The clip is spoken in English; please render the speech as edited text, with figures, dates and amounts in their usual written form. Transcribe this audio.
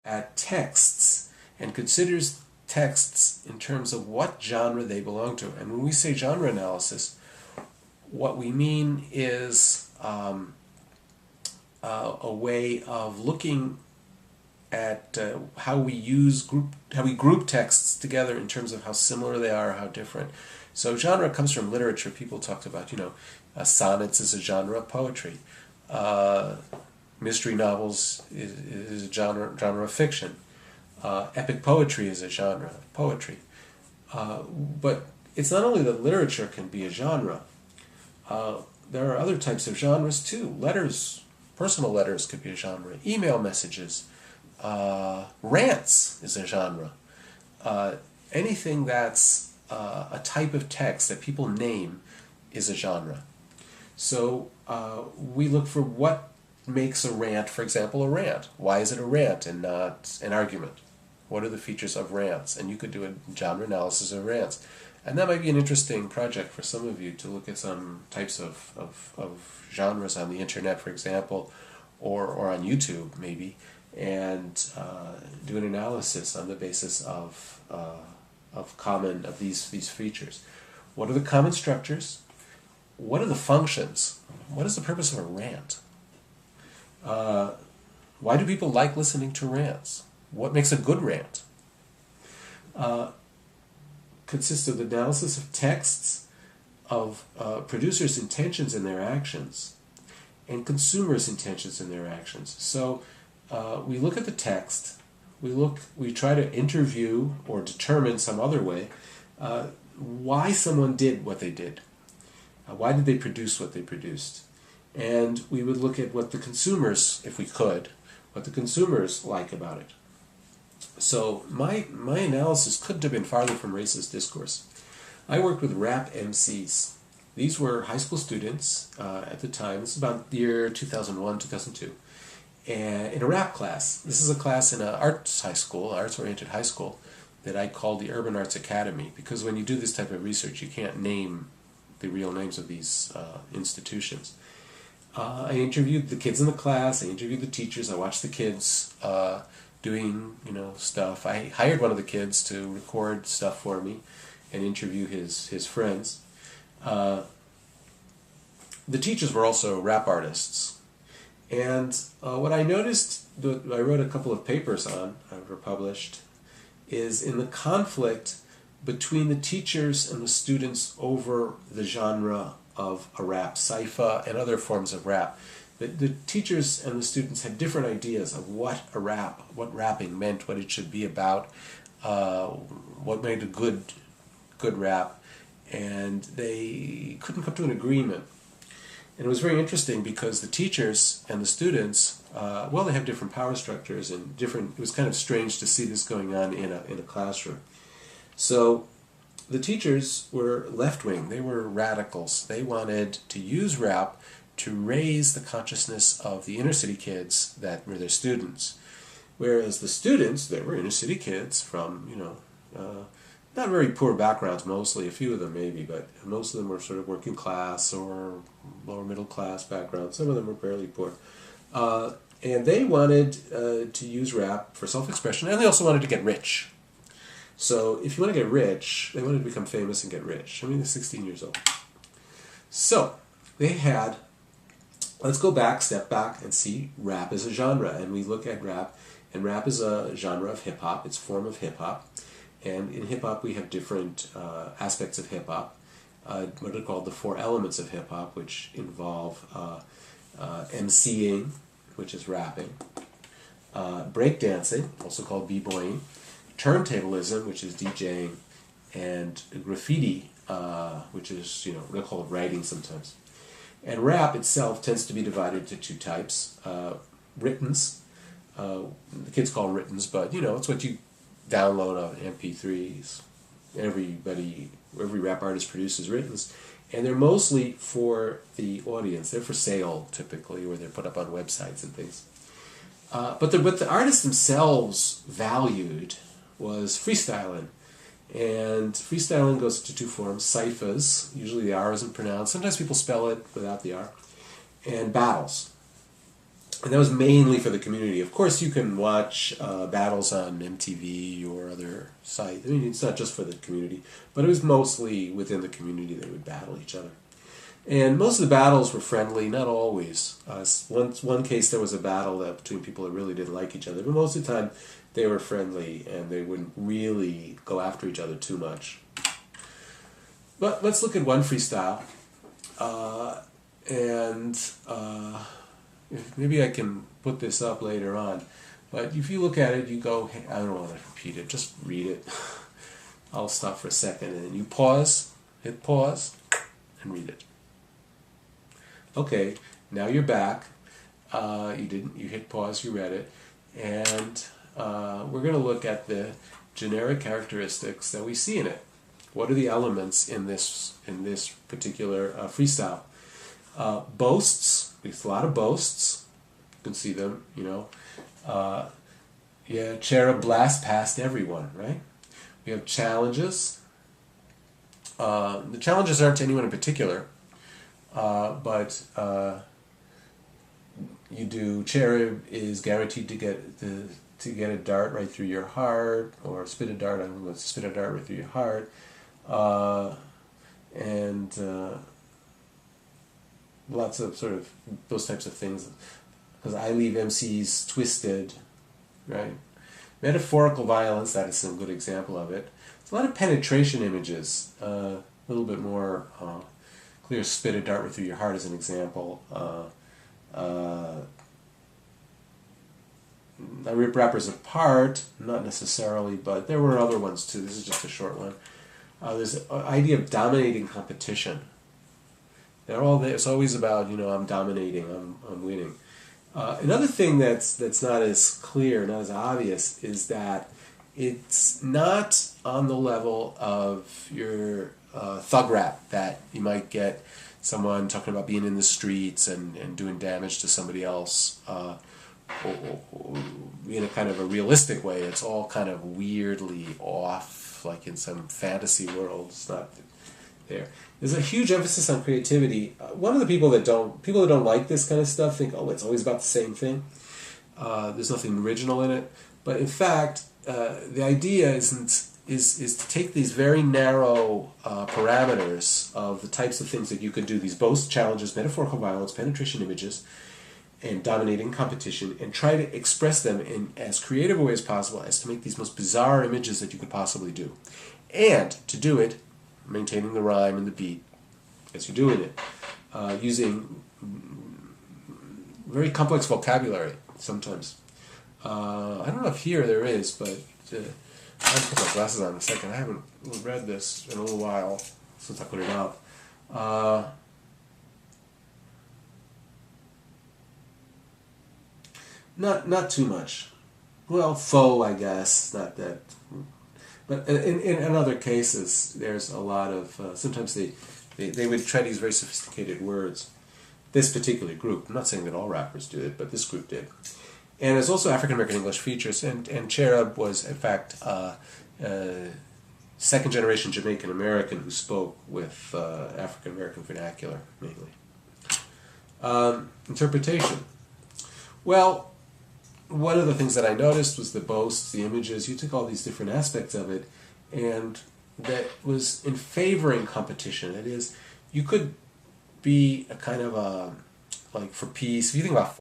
at texts and considers texts in terms of what genre they belong to. And when we say genre analysis, what we mean is a way of looking at how we group texts together in terms of how similar they are, or how different. So genre comes from literature. People talked about, sonnets is a genre of poetry. Mystery novels is a genre of fiction. Epic poetry is a genre of poetry. But it's not only that literature can be a genre. There are other types of genres too. Letters, personal letters could be a genre. Email messages. Rants is a genre. Anything that's a type of text that people name is a genre. So we look for what makes a rant, for example, a rant. Why is it a rant and not an argument? What are the features of rants? And you could do a genre analysis of rants. And that might be an interesting project for some of you to look at some types of genres on the internet, for example, or on YouTube, maybe, and do an analysis on the basis of these features. What are the common structures? What are the functions? What is the purpose of a rant? Why do people like listening to rants? What makes a good rant? Consists of the analysis of texts, of producers' intentions in their actions, and consumers' intentions in their actions. So we look at the text, we try to interview or determine some other way why someone did what they did. Why did they produce what they produced? And we would look at what the consumers, if we could, what the consumers like about it. So my analysis couldn't have been farther from racist discourse. I worked with rap MCs. These were high school students at the time. This is about the year 2001, 2002. And in a rap class. This is a class in an arts-oriented high school, that I called the Urban Arts Academy, because when you do this type of research, you can't name the real names of these institutions. I interviewed the kids in the class, I interviewed the teachers, I watched the kids doing stuff. I hired one of the kids to record stuff for me and interview his friends. The teachers were also rap artists. And what I noticed, that I wrote a couple of papers on, were published, is in the conflict between the teachers and the students over the genre of a rap, cypher, and other forms of rap. The teachers and the students had different ideas of what rapping meant, what it should be about, what made a good rap, and they couldn't come to an agreement. And it was very interesting because the teachers and the students, they have different power structures and different. It was kind of strange to see this going on in a classroom. So the teachers were left-wing. They were radicals. They wanted to use rap to raise the consciousness of the inner-city kids that were their students. Whereas the students, they were inner-city kids from, not very poor backgrounds mostly, a few of them maybe, but most of them were sort of working class or lower middle class backgrounds. Some of them were fairly poor. And they wanted to use rap for self-expression, and they also wanted to get rich. So if you want to get rich, they wanted to become famous and get rich. I mean, they're 16 years old. So they had, let's step back and see rap as a genre. And we look at rap, and rap is a genre of hip-hop. It's a form of hip-hop. And in hip-hop, we have different aspects of hip-hop. What are called the four elements of hip-hop, which involve MCing, which is rapping, breakdancing, also called b-boying, turntablism, which is DJing, and graffiti, which is, they'll call it writing sometimes. And rap itself tends to be divided into two types. Writtens, the kids call writtens, but, it's what you download on MP3s. Every rap artist produces writtens, and they're mostly for the audience. They're for sale, typically, or they're put up on websites and things. But what the artists themselves valued was freestyling. And freestyling goes into two forms: cyphers, usually the R isn't pronounced. Sometimes people spell it without the R. And battles. And that was mainly for the community. Of course, you can watch battles on MTV or other sites. I mean, it's not just for the community, but it was mostly within the community they would battle each other. And most of the battles were friendly, not always. One case there was a battle between people that really didn't like each other, but most of the time they were friendly and they wouldn't really go after each other too much. But let's look at one freestyle. Maybe I can put this up later on. But if you look at it, you go, hey, I don't want to repeat it, just read it. I'll stop for a second and then you pause, hit pause, and read it. Okay, now you're back. You hit pause, you read it, and we're going to look at the generic characteristics that we see in it. What are the elements in this particular freestyle? Boasts. There's a lot of boasts. You can see them. Cherub blast past everyone. Right. We have challenges. The challenges aren't to anyone in particular. But you do. Cherub is guaranteed to get a dart right through your heart, or spit a dart. I'm going to spit a dart right through your heart, and lots of sort of those types of things. Because I leave MCs twisted, right? Metaphorical violence. That is some good example of it. There's a lot of penetration images. A little bit more. Clear spit a dart right through your heart as an example. I rip rappers apart, not necessarily, but there were other ones too. This is just a short one. There's an idea of dominating competition. They're all there. It's always about, I'm dominating, I'm winning. Another thing that's not as clear, not as obvious, is that it's not on the level of your thug rap that you might get someone talking about being in the streets and doing damage to somebody else in a kind of a realistic way. It's all kind of weirdly off, like in some fantasy world. It's not there. There's a huge emphasis on creativity. One of the people that don't like this kind of stuff think, it's always about the same thing. There's nothing original in it. But in fact, the idea is to take these very narrow parameters of the types of things that you could do, these boasts, challenges, metaphorical violence, penetration images, and dominating competition, and try to express them in as creative a way as possible as to make these most bizarre images that you could possibly do. And to do it, maintaining the rhyme and the beat as you're doing it, using very complex vocabulary sometimes. I don't know if here there is, but I'll put my glasses on in a second. I haven't read this in a little while since I put it out. Not too much. Well, faux, I guess, not that. But in other cases, there's a lot of. Sometimes they would try to use very sophisticated words. This particular group. I'm not saying that all rappers do it, but this group did. And there's also African American English features, and Cherub was, in fact, second generation Jamaican American who spoke with African American vernacular mainly. Interpretation. Well, one of the things that I noticed was the boasts, the images. You took all these different aspects of it, and that was in favoring competition. That is, you could be a kind of like for peace. If you think about